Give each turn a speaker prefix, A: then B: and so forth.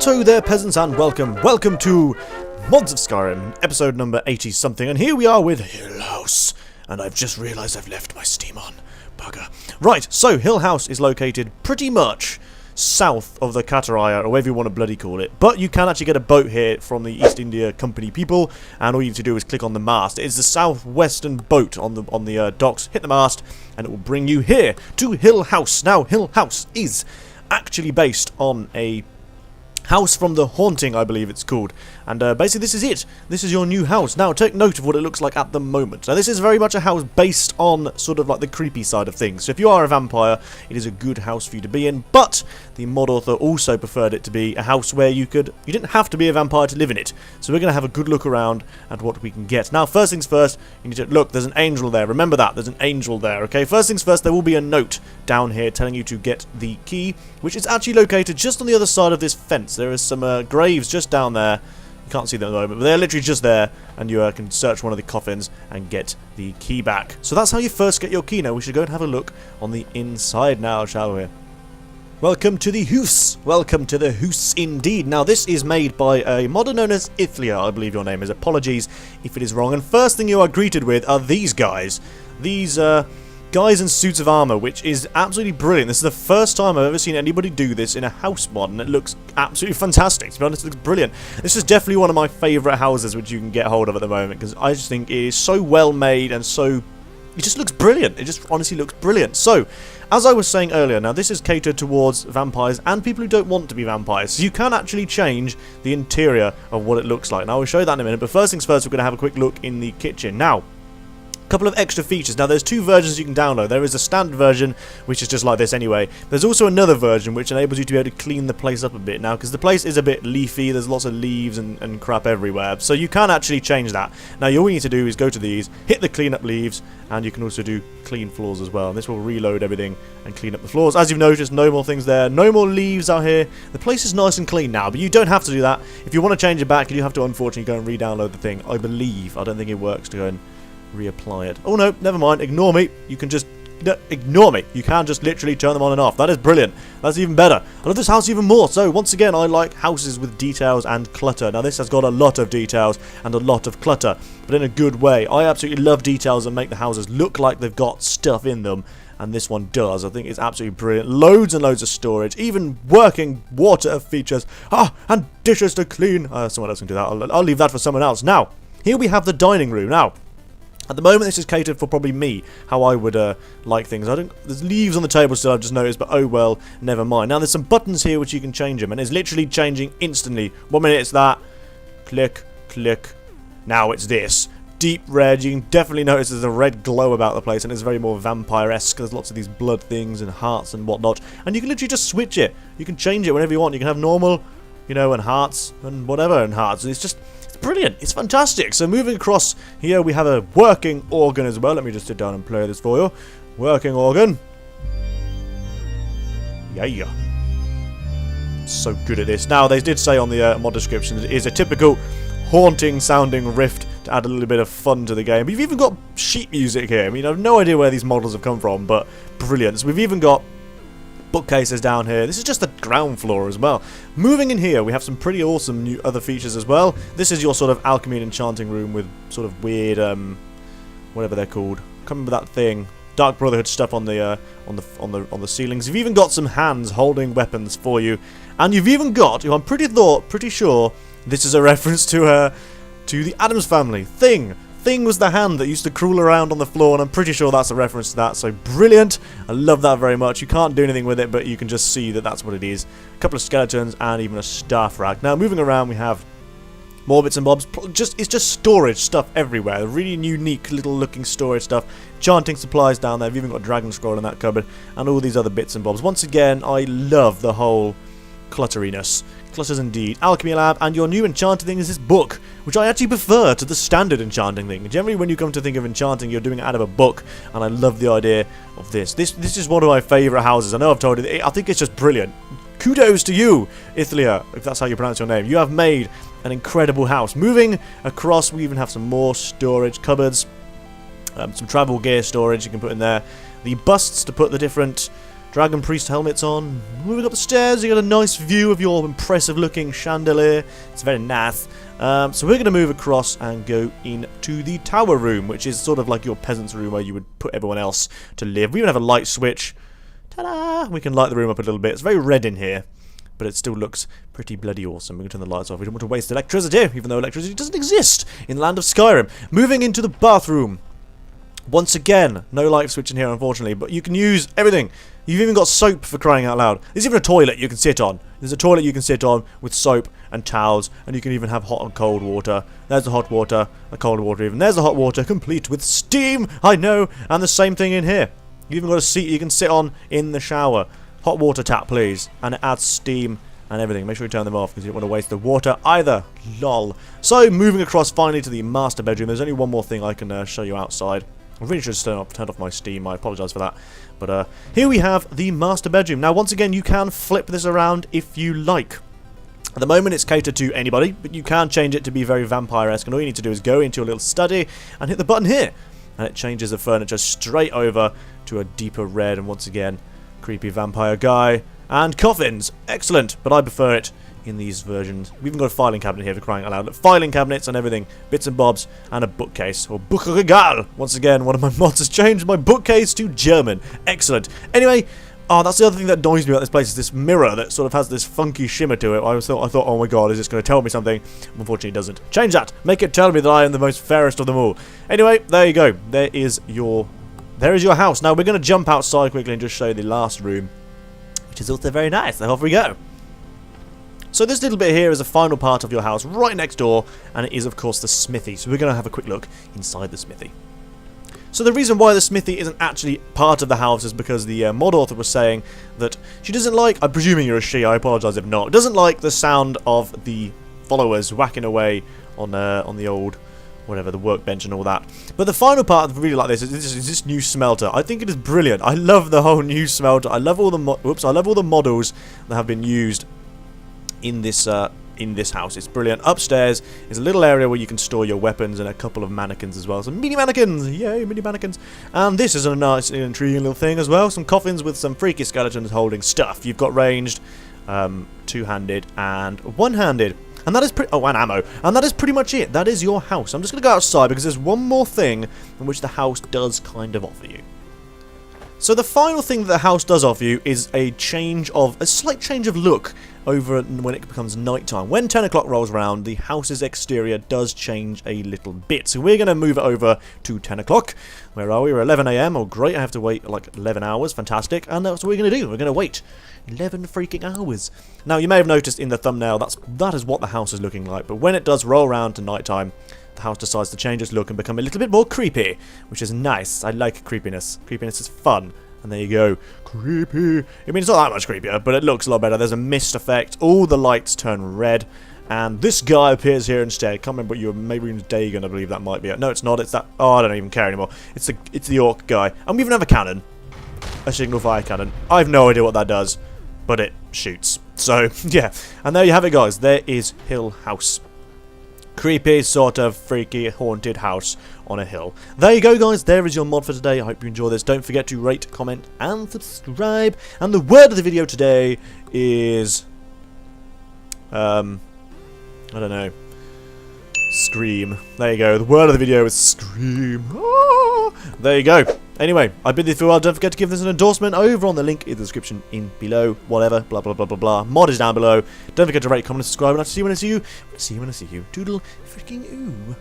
A: Righto there, peasants, and welcome to Mods of Skyrim, episode number 80-something, and here we are with Hill House, and I've just realised I've left my Steam on. Bugger. Right, so Hill House is located pretty much south of the Kataraya, or whatever you want to bloody call it, but you can actually get a boat here from the East India Company people, and all you need to do is click on the mast. It's the southwestern boat on the docks. Hit the mast, and it will bring you here to Hill House. Now, Hill House is actually based on a house from The Haunting, I believe it's called. And basically this is it. This is your new house. Now take note of what it looks like at the moment. Now this is very much a house based on sort of like the creepy side of things. So if you are a vampire, it is a good house for you to be in. But the mod author also preferred it to be a house where you didn't have to be a vampire to live in it. So we're going to have a good look around at what we can get. Now first things first, you need to look, there's an angel there. Remember that, there's an angel there, okay? First things first, there will be a note down here telling you to get the key, which is actually located just on the other side of this fence. There is some graves just down there. You can't see them at the moment, but they're literally just there, and you can search one of the coffins and get the key back. So that's how you first get your key. Now we should go and have a look on the inside now, shall we? Welcome to the house. Welcome to the house indeed. Now this is made by a modder known as Ithlia, I believe your name is. Apologies if it is wrong. And first thing you are greeted with are these guys. These guys in suits of armor, which is absolutely brilliant. This is the first time I've ever seen anybody do this in a house mod, and it looks absolutely fantastic. To be honest, it looks brilliant. This is definitely one of my favourite houses which you can get hold of at the moment, because I just think it is so well made and so... it just looks brilliant. It just honestly looks brilliant. So, as I was saying earlier, now this is catered towards vampires and people who don't want to be vampires. So you can actually change the interior of what it looks like. Now I will show you that in a minute, but first things first, we're going to have a quick look in the kitchen. Now, couple of extra features. Now there's two versions you can download. There is a standard version, which is just like this anyway. There's also another version which enables you to be able to clean the place up a bit now, because the place is a bit leafy. There's lots of leaves and crap everywhere, so you can actually change that. Now all you need to do is go to these, hit the clean up leaves, and you can also do clean floors as well, and this will reload everything and clean up the floors. As you've noticed, no more things there, no more leaves out here. The place is nice and clean now, but you don't have to do that. If you want to change it back, you have to unfortunately go and re-download the thing. I don't think it works to go and reapply it. Oh no, never mind, ignore me. You can just ignore me. You can just literally turn them on and off. That is brilliant. That's even better. I love this house even more. So once again, I like houses with details and clutter. Now this has got a lot of details and a lot of clutter, but in a good way. I absolutely love details that make the houses look like they've got stuff in them, and this one does. I think it's absolutely brilliant. Loads and loads of storage, even working water features. And dishes to clean. Someone else can do that. I'll leave that for someone else. Now, here we have the dining room. Now, at the moment, this is catered for probably me, how I would like things. There's leaves on the table still, I've just noticed, but oh well, never mind. Now, there's some buttons here which you can change them, and it's literally changing instantly. 1 minute it's that, click, click, now it's this. Deep red, you can definitely notice there's a red glow about the place, and it's very more vampire-esque. There's lots of these blood things and hearts and whatnot, and you can literally just switch it. You can change it whenever you want. You can have normal, you know, and hearts, and whatever, and hearts. And it's just... brilliant. It's fantastic. So moving across here, we have a working organ as well. Let me just sit down and play this for you. Working organ. Yeah. So good at this. Now, they did say on the mod description that it is a typical haunting sounding rift to add a little bit of fun to the game. We've even got sheet music here. I mean, I have no idea where these models have come from, but brilliant. So we've even got bookcases down here. This is just the ground floor as well. Moving in here, we have some pretty awesome new other features as well. This is your sort of alchemy and enchanting room with sort of weird, whatever they're called. Can't remember that thing. Dark Brotherhood stuff on the ceilings. You've even got some hands holding weapons for you, and you've even got. I'm pretty sure this is a reference to the Addams Family. Thing was the hand that used to crawl around on the floor, and I'm pretty sure that's a reference to that, so brilliant. I love that very much. You can't do anything with it, but you can just see that that's what it is. A couple of skeletons and even a staff rack. Now, moving around, we have more bits and bobs. It's just storage stuff everywhere. Really unique little looking storage stuff. Enchanting supplies down there. We've even got a dragon scroll in that cupboard, and all these other bits and bobs. Once again, I love the whole clutteriness. Clutters indeed. Alchemy lab, and your new enchanting thing is this book, which I actually prefer to the standard enchanting thing. Generally, when you come to think of enchanting, you're doing it out of a book, and I love the idea of this. This is one of my favourite houses. I know I've told you, I think it's just brilliant. Kudos to you, Ithlia, if that's how you pronounce your name. You have made an incredible house. Moving across, we even have some more storage cupboards, some travel gear storage you can put in there. The busts to put the different Dragon Priest helmets on. Moving up the stairs, you get a nice view of your impressive looking chandelier. It's very nice. So we're going to move across and go into the tower room, which is sort of like your peasant's room where you would put everyone else to live. We even have a light switch. Ta-da! We can light the room up a little bit. It's very red in here, but it still looks pretty bloody awesome. We're going to turn the lights off. We don't want to waste electricity, even though electricity doesn't exist in the land of Skyrim. Moving into the bathroom. Once again, no light switch in here, unfortunately, but you can use everything. You've even got soap, for crying out loud. There's even a toilet you can sit on. There's a toilet you can sit on with soap and towels, and you can even have hot and cold water. There's the hot water, the cold water even. There's the hot water, complete with steam, I know, and the same thing in here. You've even got a seat you can sit on in the shower. Hot water tap, please, and it adds steam and everything. Make sure you turn them off because you don't want to waste the water either. Lol. So, moving across finally to the master bedroom. There's only one more thing I can show you outside. I really should have turned off my Steam, I apologise for that. But here we have the master bedroom. Now once again, you can flip this around if you like. At the moment it's catered to anybody, but you can change it to be very vampire-esque, and all you need to do is go into your little study and hit the button here. And it changes the furniture straight over to a deeper red, and once again, creepy vampire guy. And coffins! Excellent, but I prefer it in these versions. We've even got a filing cabinet here for crying out loud. Look, filing cabinets and everything. Bits and bobs. And a bookcase. Or Buchregal. Once again, one of my mods has changed my bookcase to German. Excellent. Anyway, that's the other thing that annoys me about this place is this mirror that sort of has this funky shimmer to it. I thought, oh my god, is this going to tell me something? Unfortunately, it doesn't. Change that. Make it tell me that I am the most fairest of them all. Anyway, there you go. There is your house. Now, we're going to jump outside quickly and just show you the last room, which is also very nice. So off we go. So this little bit here is a final part of your house right next door, and it is of course the smithy. So we're going to have a quick look inside the smithy. So the reason why the smithy isn't actually part of the house is because the mod author was saying that she doesn't like, I'm presuming you're a she, I apologise if not, doesn't like the sound of the followers whacking away on the old, whatever, the workbench and all that. But the final part I really like this is this new smelter. I think it is brilliant. I love the whole new smelter. I love all the models that have been used in this house. It's brilliant. Upstairs is a little area where you can store your weapons and a couple of mannequins as well. Some mini mannequins! Yay, mini mannequins! And this is a nice, intriguing little thing as well. Some coffins with some freaky skeletons holding stuff. You've got ranged, two-handed, and one-handed. And that is and ammo. And that is pretty much it. That is your house. I'm just going to go outside because there's one more thing in which the house does kind of offer you. So the final thing that the house does offer you is a slight change of look over when it becomes nighttime. When 10 o'clock rolls around, the house's exterior does change a little bit. So we're going to move it over to 10 o'clock. Where are we? We're 11 AM. Oh, great. I have to wait like 11 hours. Fantastic. And that's what we're going to do. We're going to wait 11 freaking hours. Now, you may have noticed in the thumbnail, that is what the house is looking like. But when it does roll around to nighttime, the house decides to change its look and become a little bit more creepy, which is nice. I like creepiness. Creepiness is fun. And there you go. Creepy. I mean, it's not that much creepier, but it looks a lot better. There's a mist effect. All the lights turn red. And this guy appears here instead. Can't remember what you were. Maybe it was Dagon, I believe that might be it. No, it's not. It's that. Oh, I don't even care anymore. It's the orc guy. And we even have a cannon. A signal fire cannon. I have no idea what that does, but it shoots. So, yeah. And there you have it, guys. There is Hill House. Creepy, sort of freaky, haunted house on a hill. There you go, guys. There is your mod for today. I hope you enjoy this. Don't forget to rate, comment, and subscribe. And the word of the video today is... I don't know. Scream. There you go. The word of the video is scream. Ah! There you go. Anyway, I bid you farewell. Don't forget to give this an endorsement over on the link in the description in below. Whatever. Blah, blah, blah, blah, blah. Mod is down below. Don't forget to rate, comment, and subscribe. And I'll see you when I see you. See you when I see you. Doodle freaking ooh.